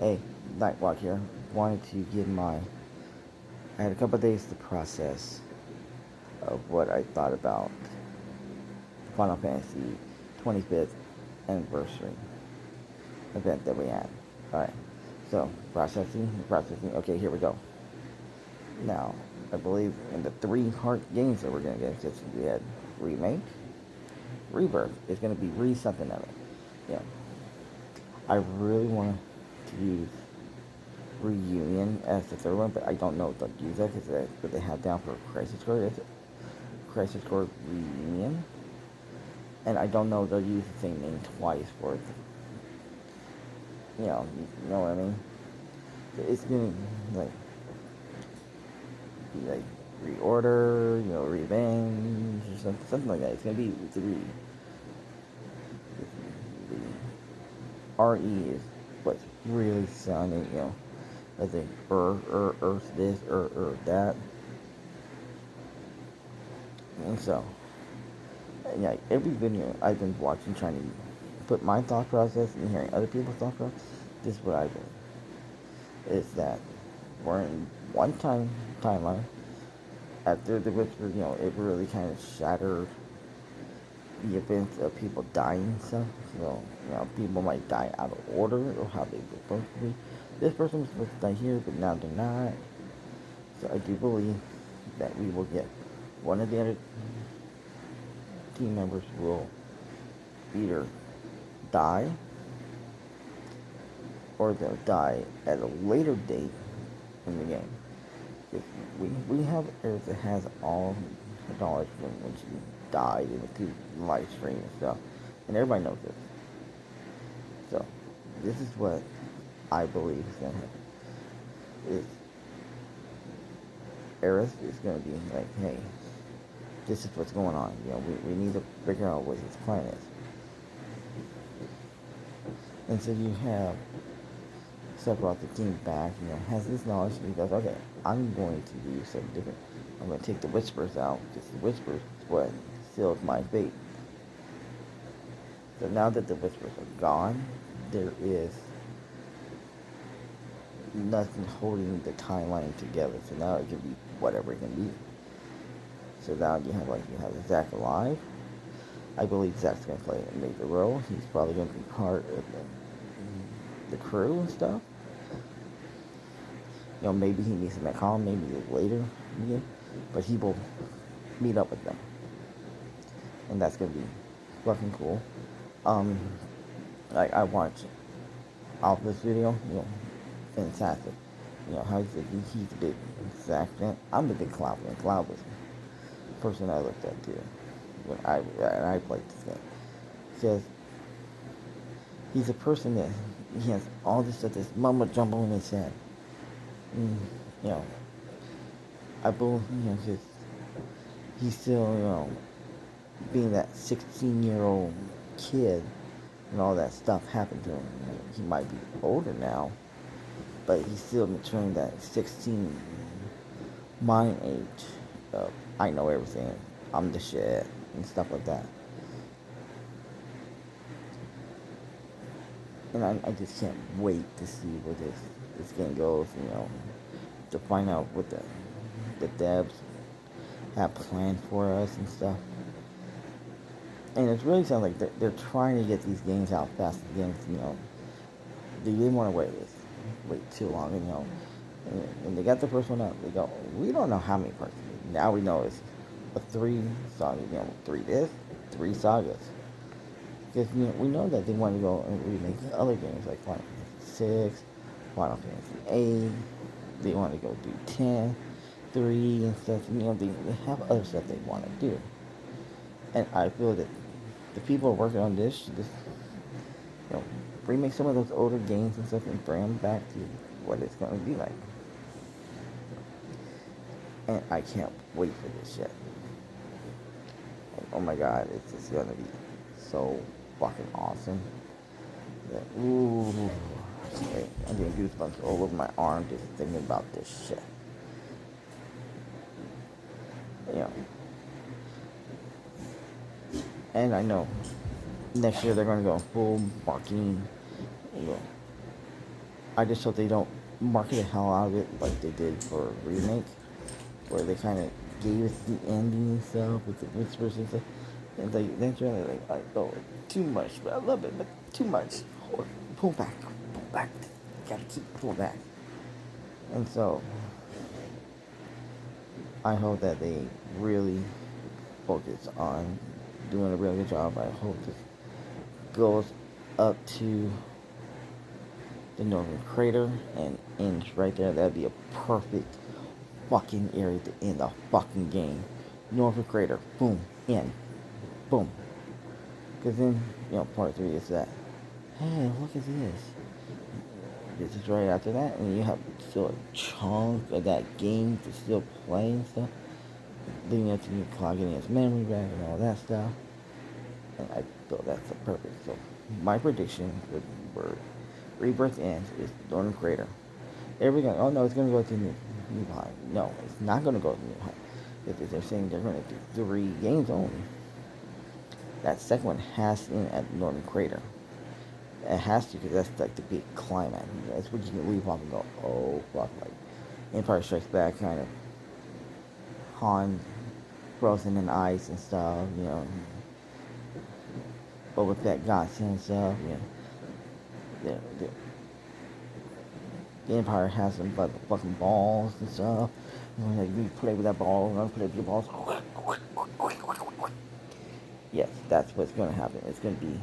Hey, Nightwalk here. Wanted to give my. I had a couple of days to process of what I thought about Final Fantasy 25th anniversary event that we had. Alright, so processing. Okay, here we go. Now, I believe in the three hard games that we're going to get, just we had Remake, Rebirth. It's going to be re something of it. Yeah. I really want to use Reunion as the third one, but I don't know if they'll use that because that's what they have down for Crisis Core. Is it Crisis Core Reunion? And I don't know if they'll use the same name twice for it. You know what I mean? It's gonna like be like reorder, revenge or something like that. It's gonna be the RE is what's really sounding, I think Earth this, that. And so, yeah, every video I've been watching trying to put my thought process and hearing other people's thought process, this is what I believe. Is that we're in one timeline. After the whisper, it really kind of shattered the events of people dying and stuff. So, people might die out of order or how they were supposed to be. This person was supposed to die here, but now they're not. So I do believe that we will get one of the other team members will either die or they'll die at a later date in the game. If we have Earth that has all the knowledge from when she died in the live stream and stuff, and everybody knows this. So this is what I believe is gonna happen. Is Eris is gonna be like, hey, this is what's going on. We need to figure out what his plan is. And so you have Sephiroth the king back, has this knowledge, and he goes, okay, I'm going to do something different. I'm going to take the Whispers out, because the Whispers is what seals my fate. So now that the Whispers are gone, there is nothing holding the timeline together. So now it can be whatever it can be. So now you have Zack alive. I believe Zack's going to play a major role. He's probably going to be part of the crew and stuff. Maybe he meets them at Colin, maybe later again, but he will meet up with them, and that's gonna be fucking cool. I watched off this video, fantastic. How he's a big Zack fan. I'm a big Cloud fan. Cloud was the person I looked at too when I played this game, because he's a person that he has all this stuff, this mumbo jumbo in his head. You know, I believe, he's still, being that 16-year-old kid and all that stuff happened to him. He might be older now, but he's still maturing that 16 mind age of, I know everything, I'm the shit, and stuff like that. And I just can't wait to see where this game goes, to find out what the devs have planned for us and stuff. And it really sounds like they're trying to get these games out fast again. They didn't want to wait too long, and they got the first one out. They go, we don't know how many parts. Now we know it's a 3 saga, 3 sagas. Because we know that they want to go and remake other games like Final Fantasy 6, Final Fantasy 8. They want to go do 10, 3 and stuff. They have other stuff they want to do. And I feel that the people working on this, remake some of those older games and stuff and bring them back to what it's going to be like. And I can't wait for this shit. Oh my god, it's just going to be so fucking awesome. Ooh, I'm getting goosebumps all over my arm just thinking about this shit. And I know next year they're going to go full marketing, I just hope they don't market the hell out of it like they did for remake, where they kind of gave us the ending and stuff with the whispers and stuff. And they're trying to oh, too much, but I love it, but too much. Pull back, pull back. Gotta keep pull back. And so I hope that they really focus on doing a really good job. I hope this goes up to the northern crater and ends right there. That'd be a perfect fucking area to end the fucking game. Northern crater, boom, end, boom. Because then, part 3 is that, hey, look at this. This is right after that, and you have still a chunk of that game to still play and stuff, leading up to you clogging his memory back and all that stuff. And I feel that's the perfect. So my prediction for Rebirth ends is Northern Crater. Everybody going, oh no, it's going to go to New High. No, it's not going to go to New High. Because they're saying they're going to do 3 games only. That second one has to end at Northern Crater. It has to, because that's like the big climax. That's what you can leave off and go, oh fuck, like Empire Strikes Back kind of Han frozen in ice and stuff, Boba Fett got and stuff, the Empire has them by the fucking balls and stuff. Like, you play with that ball, play with your balls. Yes, that's what's going to happen. It's going to be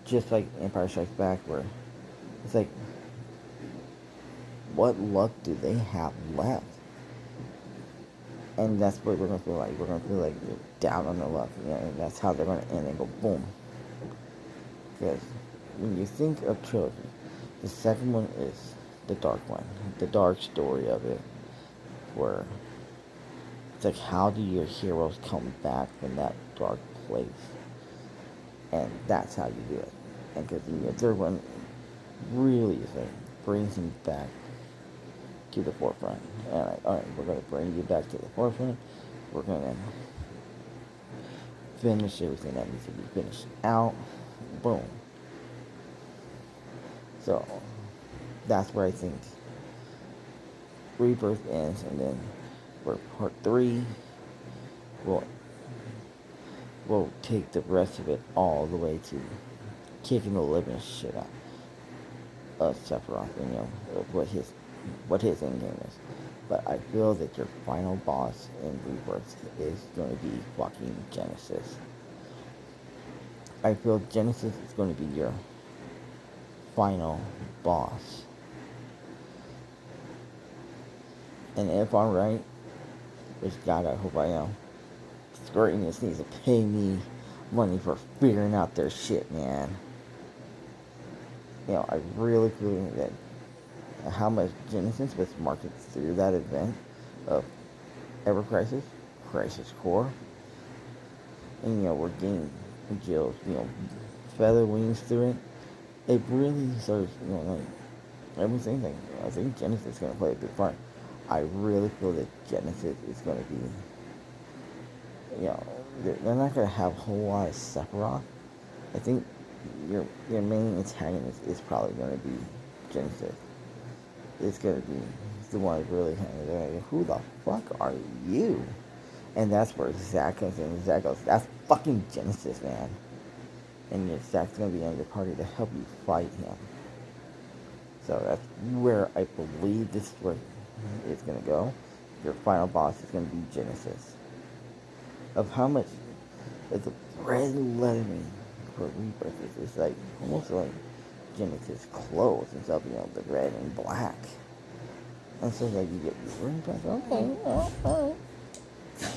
just like Empire Strikes Back, where it's like, what luck do they have left? And that's what we're going to feel like. We're going to feel like they're down on their luck. And that's how they're going to end and go boom. Because when you think of trilogy, the second one is the dark one. The dark story of it. Where it's like, how do your heroes come back from that dark place? And that's how you do it. And because the third one really is like, brings him back to the forefront. And like, alright, we're going to bring you back to the forefront. We're going to finish everything that needs to be finished out. Boom. So, that's where I think Rebirth ends, and then for part 3, we'll take the rest of it all the way to kicking the living shit out of Sephiroth, what his end game is. But I feel that your final boss in Rebirth is going to be fucking Genesis. I feel Genesis is going to be your final boss. And if I'm right, which God, I hope I am, Square Enix needs to pay me money for figuring out their shit, man. I really feel that how much Genesis was marketed through that event of Ever Crisis, Crisis Core, and we're getting Jill's, feather wings through it. It really starts, like everything. Like, I think Genesis is going to play a big part. I really feel that Genesis is going to be, they're not going to have a whole lot of Sephiroth. I think your main antagonist is probably going to be Genesis. It's going to be the one really like, who the fuck are you? And that's where Zack comes in. Zack goes, that's fucking Genesis, man. And Zack's going to be on your party to help you fight him. So that's where I believe this is where it's going to go. Your final boss is going to be Genesis. Of how much the red lettering for Rebirth is like almost like Genesis clothes and stuff, the red and black. And so like you get your ring back, okay, alright.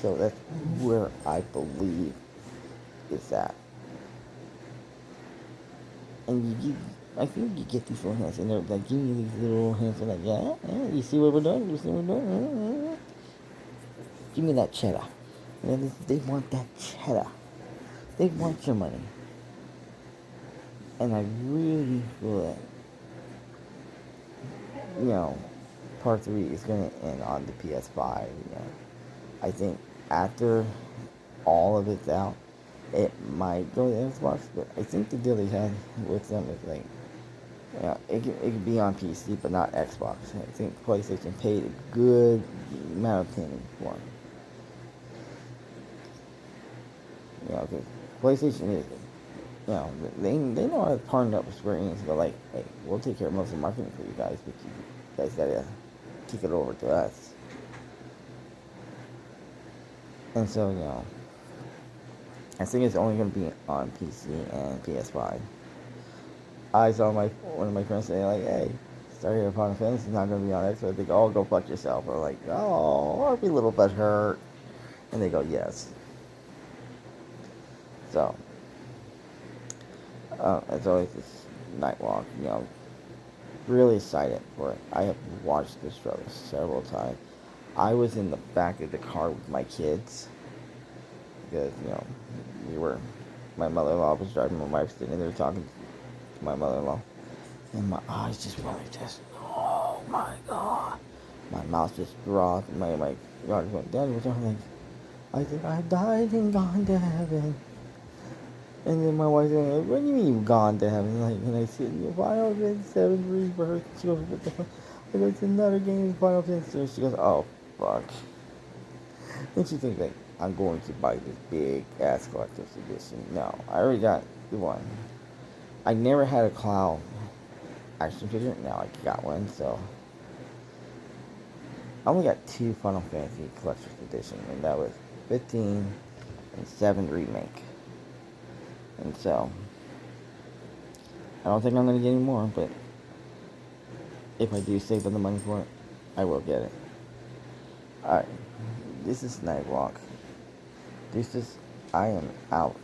So that's where I believe is at. And I think you get these little hints, and they're like giving you these little hints, and like, yeah, you see what we're doing, give me that cheddar. And they want that cheddar. They want your money. And I really feel that, part 3 is going to end on the PS5, I think after all of it's out, it might go to Xbox, but I think the deal they had with them is like Yeah, it could be on PC, but not Xbox. I think PlayStation paid a good amount of penny for it. You know, 'cause PlayStation is, you know, they know how to partner up with Square Enix and go like, hey, we'll take care of most of the marketing for you guys, but you guys gotta kick it over to us. And so, you know, I think it's only gonna be on PC and PS5. I saw one of my friends say like, hey, Star Hero Final Fantasy is not gonna be on Xbox. They go, oh, go fuck yourself. Or like, oh, I'll be a little bit hurt. And they go, yes. So, as always, this Nightwalk, you know, really excited for it. I have watched this trailer several times. I was in the back of the car with my kids because, you know, my mother-in-law was driving, my wife sitting there talking to my mother-in-law, and my eyes just went like this. Oh my god. My mouth just dropped, and my daughter went, Daddy, what's wrong? I think I died and gone to heaven. And then my wife's like, what do you mean you've gone to heaven? Like, and I said, Final Fantasy 7 Rebirth. She goes, what the fuck? I go, it's another game in Final Fantasy. She goes, oh, fuck. And she thinks, like, I'm going to buy this big ass collector's edition. No, I already got the one. I never had a Cloud action figure. Now I got one, so. I only got 2 Final Fantasy collector's edition, and that was 15 and 7 Remake. And so, I don't think I'm going to get any more, but if I do save up the money for it, I will get it. Alright, this is Nightwalk. I am out.